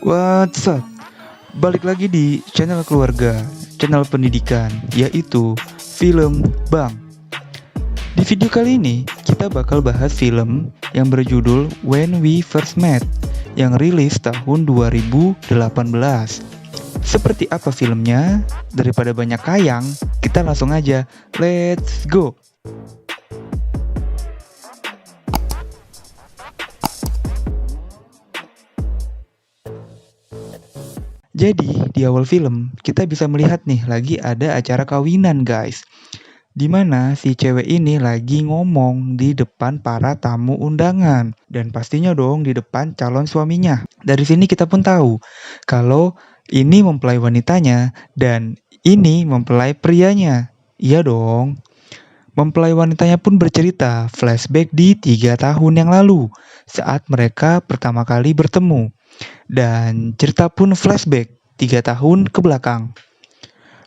What's up? Balik lagi di channel keluarga, channel pendidikan, yaitu Film Bang. Di video kali ini, kita bakal bahas film yang berjudul When We First Met, yang rilis tahun 2018. Seperti apa filmnya? Daripada banyak kayang, kita langsung aja, let's go! Jadi, di awal film, kita bisa melihat nih, lagi ada acara kawinan guys. Dimana si cewek ini lagi ngomong di depan para tamu undangan. Dan pastinya dong di depan calon suaminya. Dari sini kita pun tahu, kalau ini mempelai wanitanya, dan ini mempelai prianya. Iya dong. Mempelai wanitanya pun bercerita flashback di 3 tahun yang lalu, saat mereka pertama kali bertemu. Dan cerita pun flashback 3 tahun ke belakang.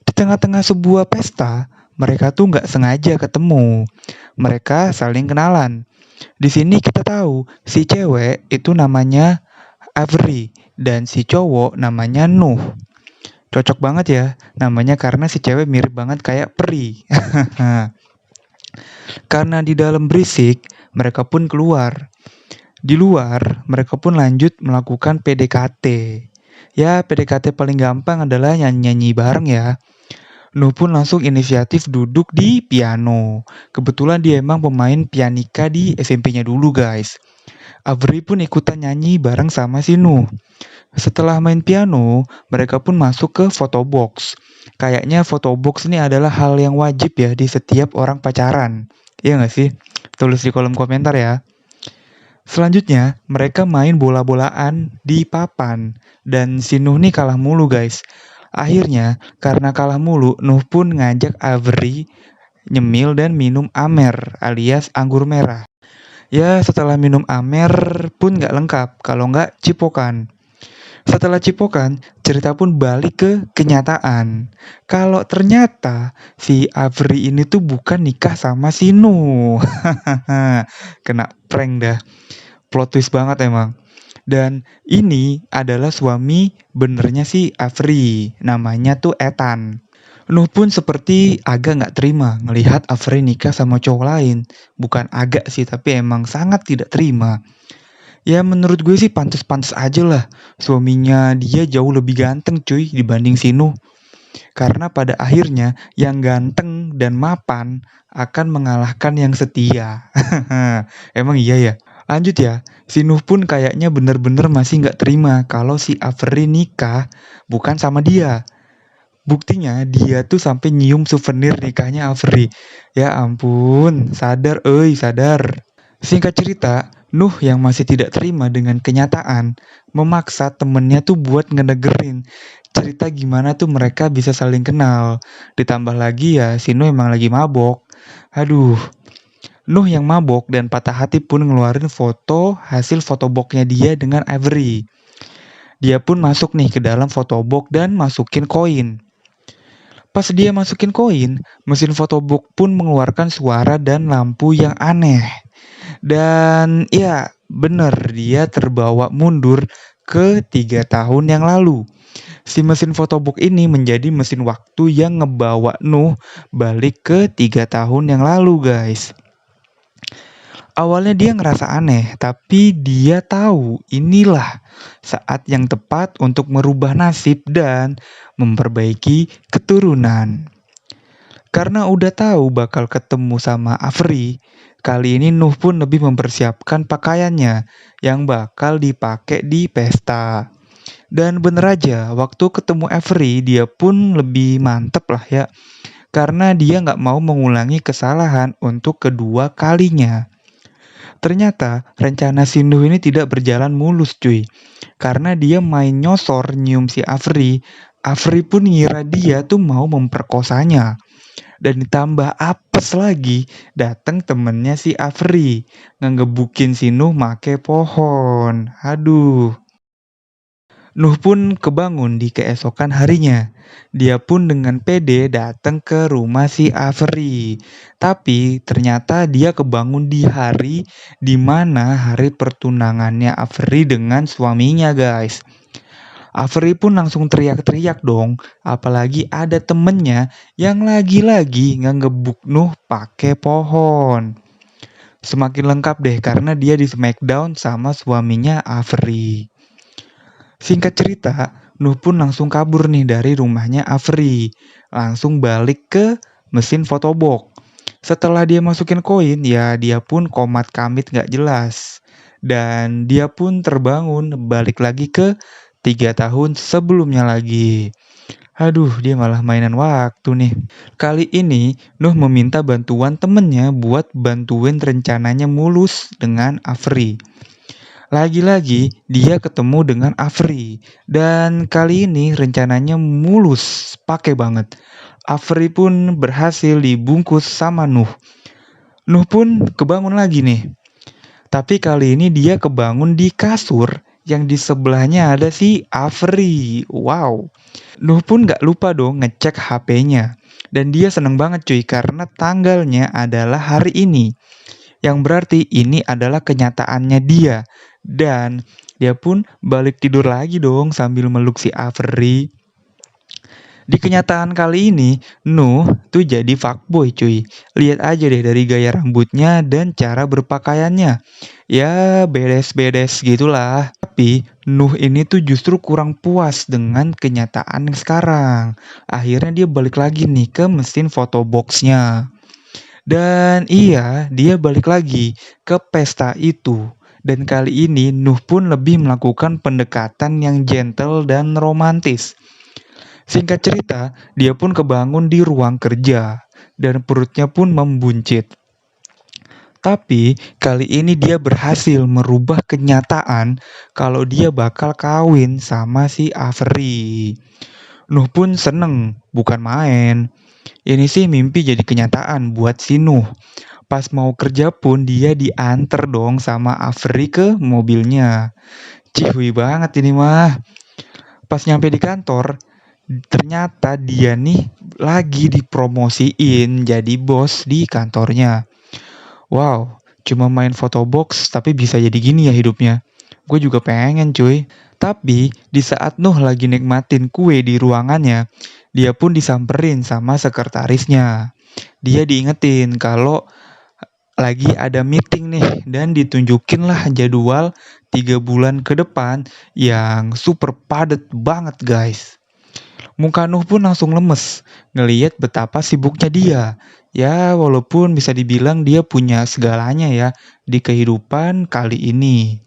Di tengah-tengah sebuah pesta, mereka tuh nggak sengaja ketemu. Mereka saling kenalan. Di sini kita tahu si cewek itu namanya Avery dan si cowok namanya Nuh. Cocok banget ya namanya karena si cewek mirip banget kayak peri. Karena di dalam berisik, mereka pun keluar. Di luar, mereka pun lanjut melakukan PDKT. Ya, PDKT paling gampang adalah nyanyi-nyanyi bareng ya. Nuh pun langsung inisiatif duduk di piano. Kebetulan dia emang pemain pianika di SMP-nya dulu guys. Avery pun ikutan nyanyi bareng sama si Nuh. Setelah main piano, mereka pun masuk ke photobox. Kayaknya photobox ini adalah hal yang wajib ya di setiap orang pacaran. Iya nggak sih? Tulis di kolom komentar ya. Selanjutnya, mereka main bola-bolaan di papan. Dan si Nuh nih kalah mulu guys. Akhirnya, karena kalah mulu, Nuh pun ngajak Avery nyemil dan minum amer alias anggur merah. Ya, setelah minum amer pun nggak lengkap kalau nggak cipokan. Setelah cipokan, cerita pun balik ke kenyataan. Kalau ternyata si Avery ini tuh bukan nikah sama si Nuh. Kena prank dah. Plot twist banget emang. Dan ini adalah suami benernya si Avery. Namanya tuh Ethan. Nuh pun seperti agak nggak terima ngelihat Avery nikah sama cowok lain. Bukan agak sih, tapi emang sangat tidak terima. Ya menurut gue sih pantas-pantas aja lah. Suaminya dia jauh lebih ganteng cuy dibanding si Nuh. Karena pada akhirnya yang ganteng dan mapan akan mengalahkan yang setia. Emang iya ya? Lanjut ya, si Nuh pun kayaknya bener-bener masih nggak terima kalau si Avery nikah bukan sama dia. Buktinya dia tuh sampai nyium souvenir nikahnya Avery. Ya ampun, sadar sadar. Singkat cerita, Nuh yang masih tidak terima dengan kenyataan, memaksa temennya tuh buat ngedengerin cerita gimana tuh mereka bisa saling kenal. Ditambah lagi ya, si Nuh emang lagi mabok. Aduh, Nuh yang mabok dan patah hati pun ngeluarin foto hasil fotoboxnya dia dengan Avery. Dia pun masuk nih ke dalam fotobox dan masukin koin. Pas dia masukin koin, mesin fotobox pun mengeluarkan suara dan lampu yang aneh. Dan ya bener dia terbawa mundur ke 3 tahun yang lalu. Si mesin fotobox ini menjadi mesin waktu yang ngebawa Nuh balik ke 3 tahun yang lalu guys. Awalnya dia ngerasa aneh, tapi dia tahu inilah saat yang tepat untuk merubah nasib dan memperbaiki keturunan. Karena udah tahu bakal ketemu sama Avery, kali ini Nuh pun lebih mempersiapkan pakaiannya yang bakal dipakai di pesta. Dan bener aja, waktu ketemu Avery dia pun lebih mantep lah ya. Karena dia nggak mau mengulangi kesalahan untuk kedua kalinya. Ternyata rencana si Nuh ini tidak berjalan mulus cuy. Karena dia main nyosor nyium si Avery. Avery pun ngira dia tuh mau memperkosanya. Dan ditambah apes lagi, datang temennya si Avery. Ngegebukin si Nuh make pohon. Aduh. Nuh pun kebangun di keesokan harinya. Dia pun dengan pede datang ke rumah si Afri. Tapi ternyata dia kebangun di hari di mana hari pertunangannya Afri dengan suaminya, guys. Afri pun langsung teriak-teriak dong, apalagi ada temennya yang lagi-lagi ngegebuk Nuh pakai pohon. Semakin lengkap deh karena dia di smackdown sama suaminya Afri. Singkat cerita, Nuh pun langsung kabur nih dari rumahnya Afri. Langsung balik ke mesin fotobox. Setelah dia masukin koin, ya dia pun komat kamit gak jelas. Dan dia pun terbangun balik lagi ke 3 tahun sebelumnya lagi. Aduh, dia malah mainan waktu nih. Kali ini, Nuh meminta bantuan temennya buat bantuin rencananya mulus dengan Afri. Lagi-lagi dia ketemu dengan Afri dan kali ini rencananya mulus, pakai banget. Afri pun berhasil dibungkus sama Nuh. Nuh pun kebangun lagi nih. Tapi kali ini dia kebangun di kasur yang di sebelahnya ada si Afri. Wow. Nuh pun gak lupa dong ngecek HP-nya. Dan dia seneng banget cuy karena tanggalnya adalah hari ini. Yang berarti ini adalah kenyataannya dia. Dan dia pun balik tidur lagi dong sambil meluk si Afri. Di kenyataan kali ini, Nuh tuh jadi fuckboy cuy. Lihat aja deh dari gaya rambutnya dan cara berpakaiannya. Ya bedes-bedes gitulah. Tapi Nuh ini tuh justru kurang puas dengan kenyataan yang sekarang. Akhirnya dia balik lagi nih ke mesin fotoboxnya. Dan iya, dia balik lagi ke pesta itu. Dan kali ini Nuh pun lebih melakukan pendekatan yang gentle dan romantis. Singkat cerita, dia pun kebangun di ruang kerja dan perutnya pun membuncit. Tapi kali ini dia berhasil merubah kenyataan kalau dia bakal kawin sama si Afri. Nuh pun seneng, bukan main. Ini sih mimpi jadi kenyataan buat si Nuh. Pas mau kerja pun dia diantar dong sama Afri ke mobilnya. Cihui banget ini mah. Pas nyampe di kantor, ternyata dia nih lagi dipromosiin jadi bos di kantornya. Wow, cuma main fotobox tapi bisa jadi gini ya hidupnya. Gue juga pengen cuy. Tapi di saat Nuh lagi nikmatin kue di ruangannya, dia pun disamperin sama sekretarisnya. Dia diingetin kalau lagi ada meeting nih dan ditunjukin lah jadwal 3 bulan ke depan yang super padat banget guys. Muka Nuh pun langsung lemes ngeliat betapa sibuknya dia. Ya walaupun bisa dibilang dia punya segalanya ya di kehidupan kali ini.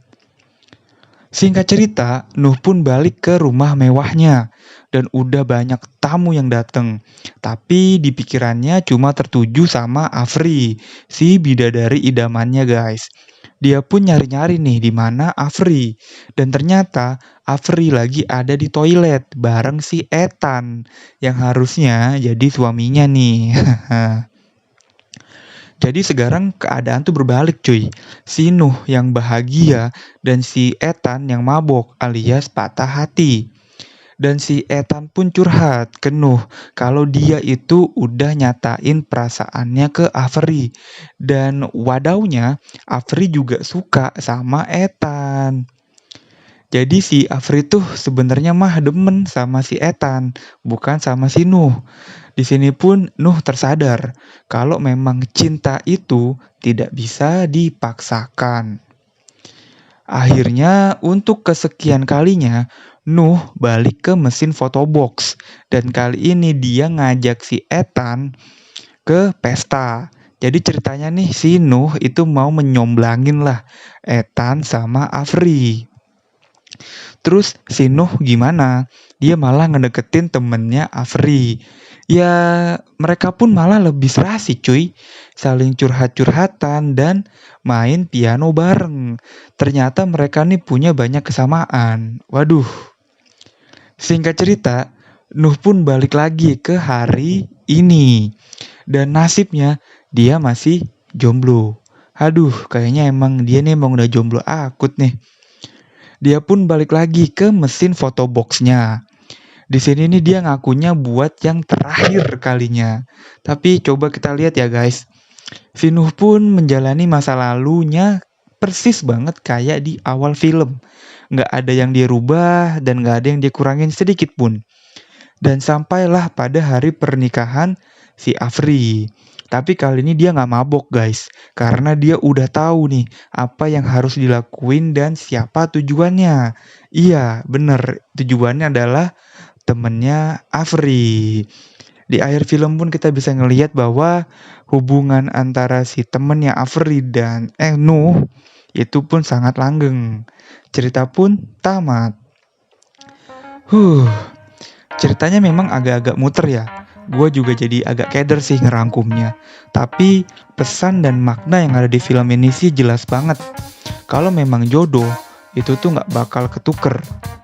Singkat cerita, Nuh pun balik ke rumah mewahnya dan udah banyak tamu yang datang. Tapi di pikirannya cuma tertuju sama Afri, si bidadari idamannya guys. Dia pun nyari-nyari nih di mana Afri. Dan ternyata Afri lagi ada di toilet bareng si Ethan yang harusnya jadi suaminya nih. Jadi sekarang keadaan tuh berbalik cuy. Si Nuh yang bahagia dan si Ethan yang mabok alias patah hati. Dan si Ethan pun curhat ke Nuh kalau dia itu udah nyatain perasaannya ke Afri. Dan wadaunya Afri juga suka sama Ethan. Jadi si Afri tuh sebenarnya mah demen sama si Ethan, bukan sama si Nuh. Di sini pun Nuh tersadar kalau memang cinta itu tidak bisa dipaksakan. Akhirnya untuk kesekian kalinya Nuh balik ke mesin fotobox dan kali ini dia ngajak si Ethan ke pesta. Jadi ceritanya nih si Nuh itu mau menyomblangin lah Ethan sama Afri. Terus si Nuh gimana? Dia malah ngedeketin temennya Afri. Ya mereka pun malah lebih serasi cuy. Saling curhat-curhatan dan main piano bareng. Ternyata mereka nih punya banyak kesamaan. Waduh. Singkat cerita, Nuh pun balik lagi ke hari ini. Dan nasibnya dia masih jomblo. Aduh, kayaknya emang dia nih emang udah jomblo akut nih. Dia pun balik lagi ke mesin photoboxnya. Di sini nih dia ngakunya buat yang terakhir kalinya. Tapi coba kita lihat ya guys. Si Nuh pun menjalani masa lalunya persis banget kayak di awal film. Nggak ada yang dia rubah dan nggak ada yang dia kurangin sedikit pun. Dan sampailah pada hari pernikahan si Afri. Tapi kali ini dia nggak mabok guys. Karena dia udah tahu nih apa yang harus dilakuin dan siapa tujuannya. Iya bener, tujuannya adalah temennya Afri. Di akhir film pun kita bisa ngelihat bahwa hubungan antara si temennya Afri dan Nuh itu pun sangat langgeng. Cerita pun tamat. Ceritanya memang agak-agak muter ya. Gue juga jadi agak keder sih ngerangkumnya. Tapi pesan dan makna yang ada di film ini sih jelas banget. Kalau memang jodoh, itu tuh gak bakal ketuker.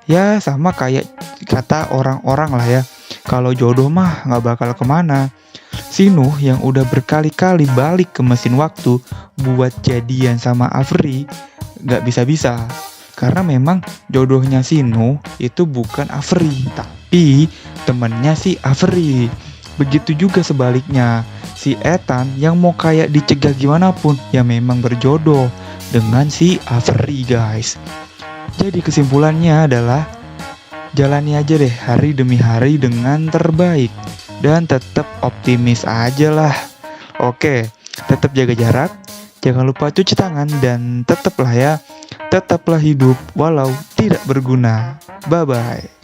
Ya sama kayak kata orang-orang lah ya. Kalau jodoh mah gak bakal kemana. Si Nuh yang udah berkali-kali balik ke mesin waktu buat jadian sama Afri, gak bisa-bisa. Karena memang jodohnya si Nuh itu bukan Afri, tapi temennya si Afri. Begitu juga sebaliknya, si Ethan yang mau kayak dicegah gimana pun, ya memang berjodoh dengan si Afri guys. Jadi kesimpulannya adalah, jalani aja deh hari demi hari dengan terbaik. Dan tetap optimis aja lah. Oke, tetap jaga jarak, jangan lupa cuci tangan, dan tetaplah hidup walau tidak berguna. Bye-bye.